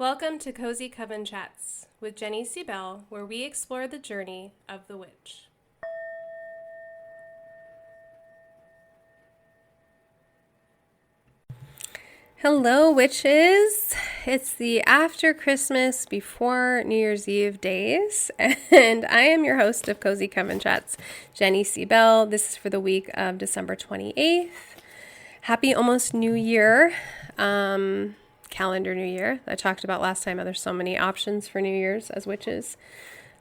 Welcome to Cozy Coven Chats with Jenny C. Bell, where we explore the journey of the witch. Hello, witches. It's the after Christmas, before New Year's Eve days, and I am your host of Cozy Coven Chats, Jenny C. Bell. This is for the week of December 28th. Happy almost New Year. Calendar New Year. I talked about last time how there's so many options for New Year's as witches.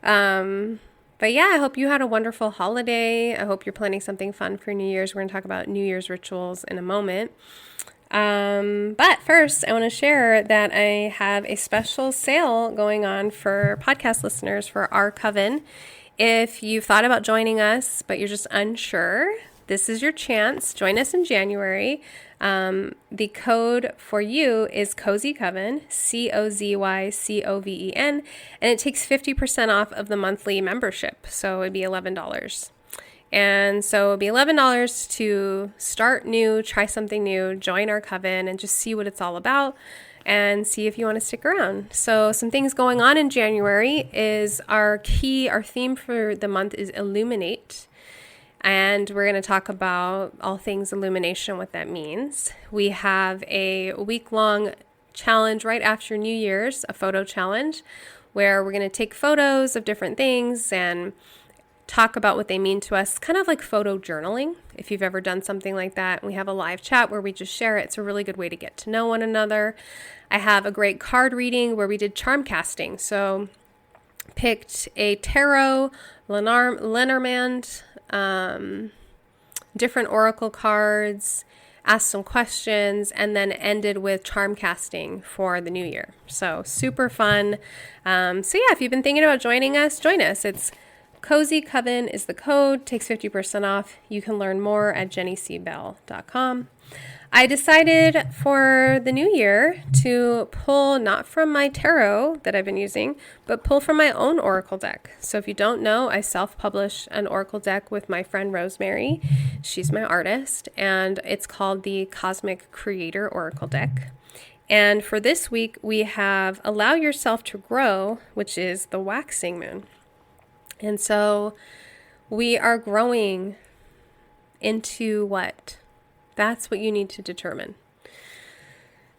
But yeah, I hope you had a wonderful holiday. I hope you're planning something fun for New Year's. We're going to talk about New Year's rituals in a moment. But first, I want to share that I have a special sale going on for podcast listeners for our coven. If you've thought about joining us, but you're just unsure, this is your chance. Join us in January. The code for you is Cozy Coven, COZYCOVEN, and it takes 50% off of the monthly membership. So it'd be $11. And so it'd be $11 to start new, try something new, join our coven, and just see what it's all about and see if you want to stick around. So some things going on in January is our theme for the month is Illuminate. And we're going to talk about all things illumination, what that means. We have a week-long challenge right after New Year's, a photo challenge, where we're going to take photos of different things and talk about what they mean to us, kind of like photo journaling, if you've ever done something like that. We have a live chat where we just share it. It's a really good way to get to know one another. I have a great card reading where we did charm casting. So picked a tarot, Lenormand, different oracle cards, asked some questions, and then ended with charm casting for the new year. So super fun. If you've been thinking about joining us, join us. It's Cozy Coven is the code, takes 50% off. You can learn more at jennycbell.com. I decided for the new year to pull not from my tarot that I've been using, but pull from my own oracle deck. So if you don't know, I self-publish an oracle deck with my friend Rosemary. She's my artist, and it's called the Cosmic Creator Oracle Deck. And for this week, we have Allow Yourself to Grow, which is the waxing moon. And so we are growing into what? That's what you need to determine.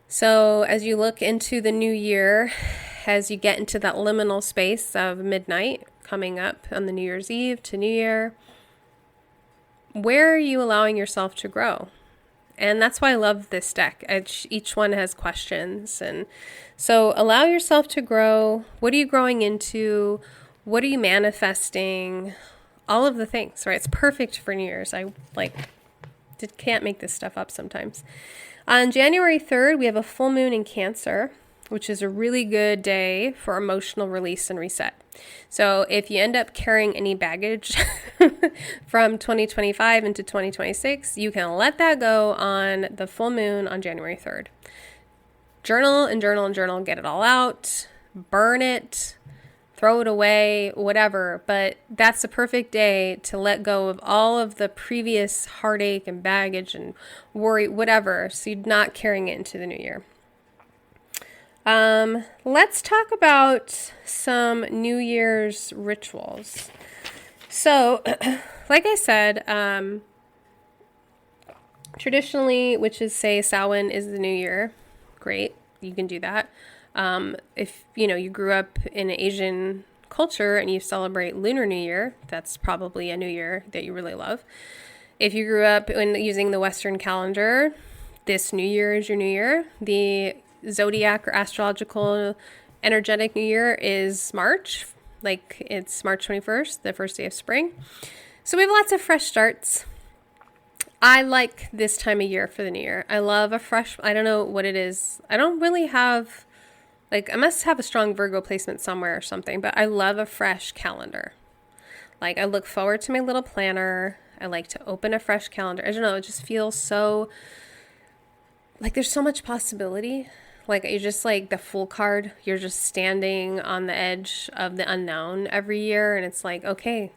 So as you look into the new year, as you get into that liminal space of midnight coming up on the New Year's Eve to New Year, where are you allowing yourself to grow? And that's why I love this deck. Each one has questions. And so allow yourself to grow. What are you growing into? What are you manifesting? All of the things, right? It's perfect for New Year's. Can't make this stuff up sometimes. On January 3rd, we have a full moon in Cancer, which is a really good day for emotional release and reset. So if you end up carrying any baggage from 2025 into 2026, you can let that go on the full moon on January 3rd. Journal and journal and journal, get it all out, burn it, throw it away, whatever. But that's the perfect day to let go of all of the previous heartache and baggage and worry, whatever, so you're not carrying it into the new year. Let's talk about some New Year's rituals. So, like I said, traditionally, witches say Samhain is the new year. Great, you can do that. If you grew up in an Asian culture and you celebrate Lunar New Year, that's probably a new year that you really love. If you grew up using the Western calendar, this new year is your new year. The zodiac or astrological energetic new year is March, like it's March 21st, the first day of spring. So we have lots of fresh starts. I like this time of year for the new year. I love I don't know what it is. I don't really have, I must have a strong Virgo placement somewhere or something, but I love a fresh calendar. I look forward to my little planner. I like to open a fresh calendar. I don't know, it just feels so, there's so much possibility. You're just the Fool card. You're just standing on the edge of the unknown every year, and it's okay,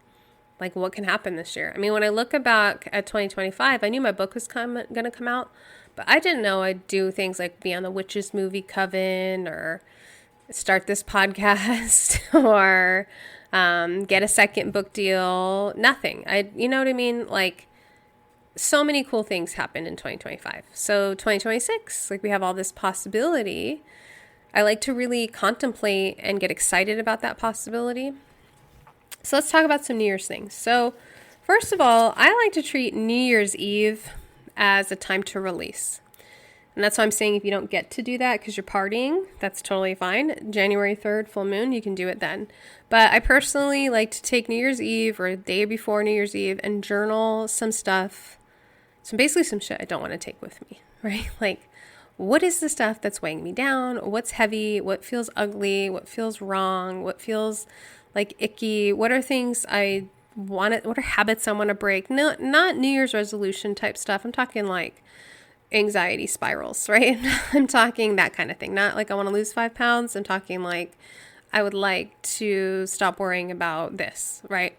what can happen this year? I mean, when I look back at 2025, I knew my book was going to come out, but I didn't know I'd do things like be on the Witches movie coven or start this podcast or get a second book deal. Nothing. You know what I mean? Like, so many cool things happened in 2025. So 2026, like, we have all this possibility. I like to really contemplate and get excited about that possibility. So let's talk about some New Year's things. So first of all, I like to treat New Year's Eve as a time to release. And that's why I'm saying if you don't get to do that because you're partying, that's totally fine. January 3rd, full moon, you can do it then. But I personally like to take New Year's Eve or a day before New Year's Eve and journal some stuff. So basically some shit I don't want to take with me, right? Like, what is the stuff that's weighing me down? What's heavy? What feels ugly? What feels wrong? What feels like icky? What are things I want to, what are habits I want to break? No, not New Year's resolution type stuff. I'm talking like anxiety spirals, right? I'm talking that kind of thing. Not like I want to lose 5 pounds. I'm talking like I would like to stop worrying about this, right?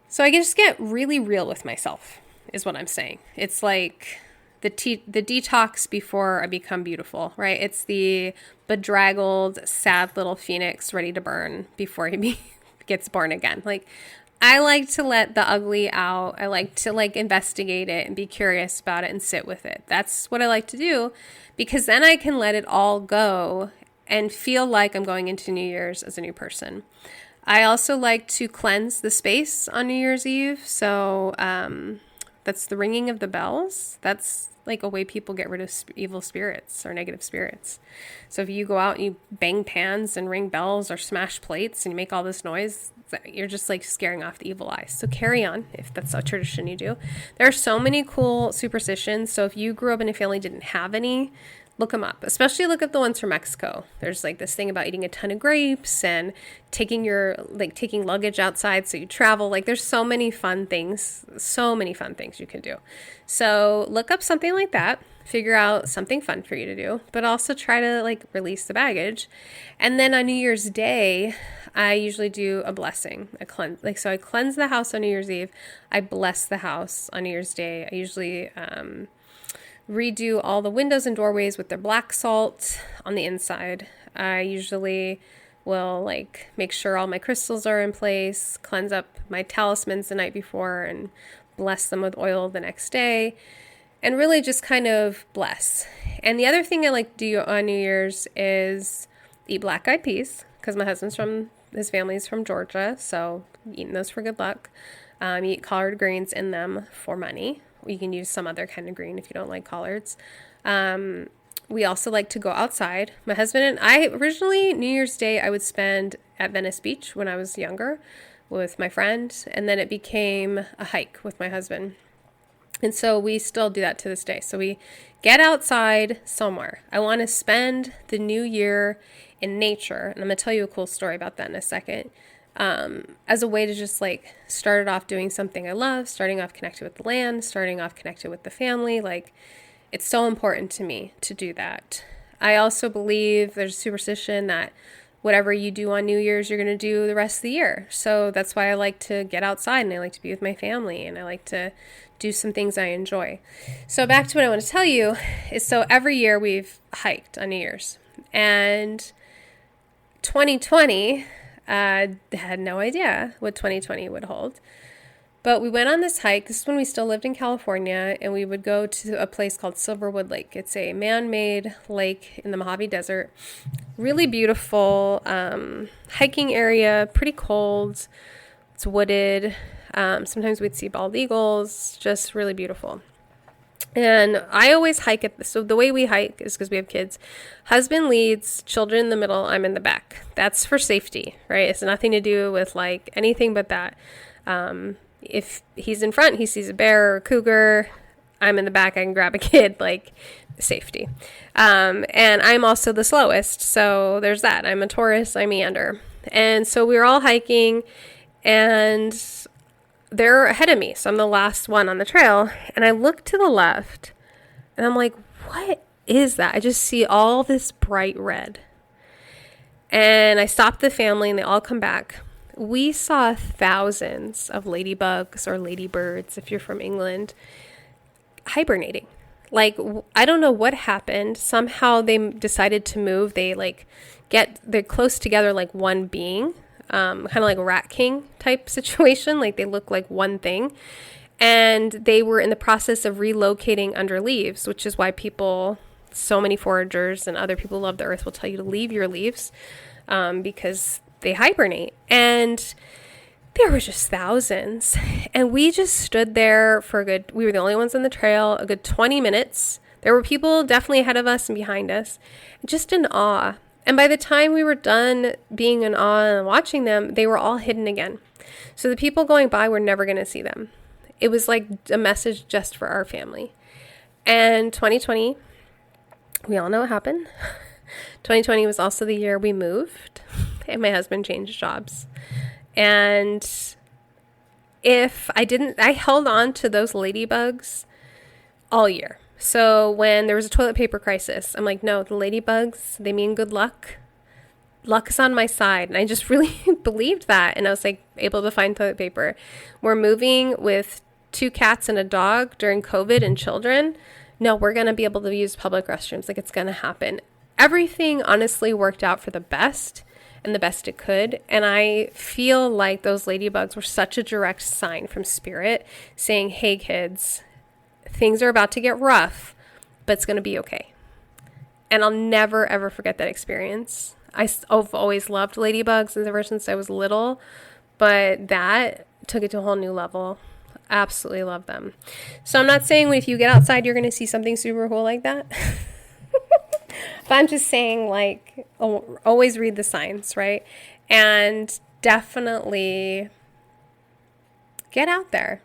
So I just get really real with myself is what I'm saying. It's like the detox before I become beautiful, right? It's the bedraggled, sad little phoenix ready to burn before he gets born again. Like, I like to let the ugly out. I like to like investigate it and be curious about it and sit with it. That's what I like to do because then I can let it all go and feel like I'm going into New Year's as a new person. I also like to cleanse the space on New Year's Eve. So that's the ringing of the bells. That's like a way people get rid of evil spirits or negative spirits. So if you go out and you bang pans and ring bells or smash plates and you make all this noise, you're just like scaring off the evil eyes. So carry on if that's a tradition you do. There are so many cool superstitions. So if you grew up in a family that didn't have any, look them up. Especially look at the ones from Mexico. There's like this thing about eating a ton of grapes and taking luggage outside so you travel. Like, there's so many fun things you can do. So look up something like that, figure out something fun for you to do, but also try to like release the baggage. And then on New Year's Day, I usually do a blessing, a cleanse. Like, so I cleanse the house on New Year's Eve. I bless the house on New Year's Day. I usually redo all the windows and doorways with their black salt on the inside. I usually will like make sure all my crystals are in place, cleanse up my talismans the night before and bless them with oil the next day, and really just kind of bless. And the other thing I like to do on New Year's is eat black-eyed peas because his family's from Georgia, so eating those for good luck. Eat collard greens in them for money. You can use some other kind of green if you don't like collards. We also like to go outside. My husband and I, originally, New Year's Day, I would spend at Venice Beach when I was younger with my friend, and then it became a hike with my husband. And so we still do that to this day. So we get outside somewhere. I want to spend the new year in nature, and I'm going to tell you a cool story about that in a second. As a way to just like start it off doing something I love, starting off connected with the land, starting off connected with the family. Like, it's so important to me to do that. I also believe there's a superstition that whatever you do on New Year's, you're going to do the rest of the year. So that's why I like to get outside and I like to be with my family and I like to do some things I enjoy. So back to what I want to tell you is, so every year we've hiked on New Year's, and 2020, had no idea what 2020 would hold. But we went on this hike. This is when we still lived in California, and we would go to a place called Silverwood Lake. It's a man-made lake in the Mojave Desert. Really beautiful hiking area, pretty cold. It's wooded. Sometimes we'd see bald eagles, just really beautiful. And I always hike so the way we hike is because we have kids. Husband leads, children in the middle, I'm in the back. That's for safety, right? It's nothing to do with like anything but that. If he's in front, he sees a bear or a cougar, I'm in the back, I can grab a kid, like safety. And I'm also the slowest, so there's that. I'm a Taurus, I meander. And so we were all hiking, and they're ahead of me, so I'm the last one on the trail, and I look to the left, and I'm like, what is that? I just see all this bright red. And I stop the family, and they all come back. We saw thousands of ladybugs or ladybirds, if you're from England, hibernating. Like, I don't know what happened. Somehow they decided to move. They they're close together like one being, kind of like a Rat King type situation. Like they look like one thing. And they were in the process of relocating under leaves, which is why so many foragers and other people who love the earth will tell you to leave your leaves, because they hibernate. And there were just thousands. And we just stood there we were the only ones on the trail, a good 20 minutes. There were people definitely ahead of us and behind us, just in awe. And by the time we were done being in awe and watching them, they were all hidden again. So the people going by were never going to see them. It was like a message just for our family. And 2020, we all know what happened. 2020 was also the year we moved and my husband changed jobs. And I held on to those ladybugs all year. So when there was a toilet paper crisis, I'm like, no, the ladybugs, they mean good luck. Luck is on my side. And I just really believed that. And I was like able to find toilet paper. We're moving with 2 cats and a dog during COVID and children. No, we're going to be able to use public restrooms. Like, it's going to happen. Everything honestly worked out for the best and the best it could. And I feel like those ladybugs were such a direct sign from spirit saying, hey kids, things are about to get rough, but it's going to be okay. And I'll never, ever forget that experience. I've always loved ladybugs ever since I was little, but that took it to a whole new level. Absolutely love them. So I'm not saying if you get outside, you're going to see something super cool like that. But I'm just saying, like, always read the signs, right? And definitely get out there.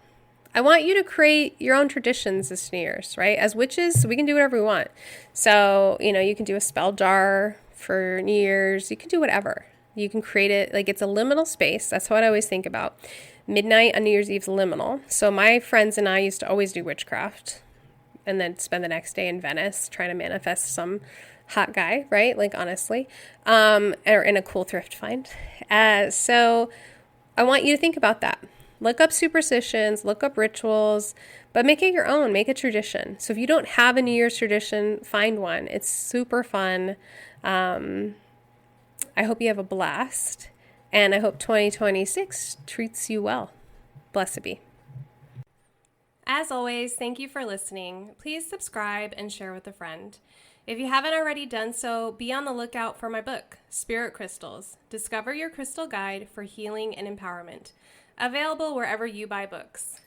I want you to create your own traditions this New Year's, right? As witches, we can do whatever we want. So, you can do a spell jar for New Year's. You can do whatever. You can create it. Like, it's a liminal space. That's what I always think about. Midnight on New Year's Eve is liminal. So my friends and I used to always do witchcraft and then spend the next day in Venice trying to manifest some hot guy, right? Like, honestly, or in a cool thrift find. So I want you to think about that. Look up superstitions, look up rituals, but make it your own, make a tradition. So if you don't have a New Year's tradition, find one. It's super fun. I hope you have a blast, and I hope 2026 treats you well. Blessed be. As always, thank you for listening. Please subscribe and share with a friend. If you haven't already done so, be on the lookout for my book, Spirit Crystals. Discover your crystal guide for healing and empowerment. Available wherever you buy books.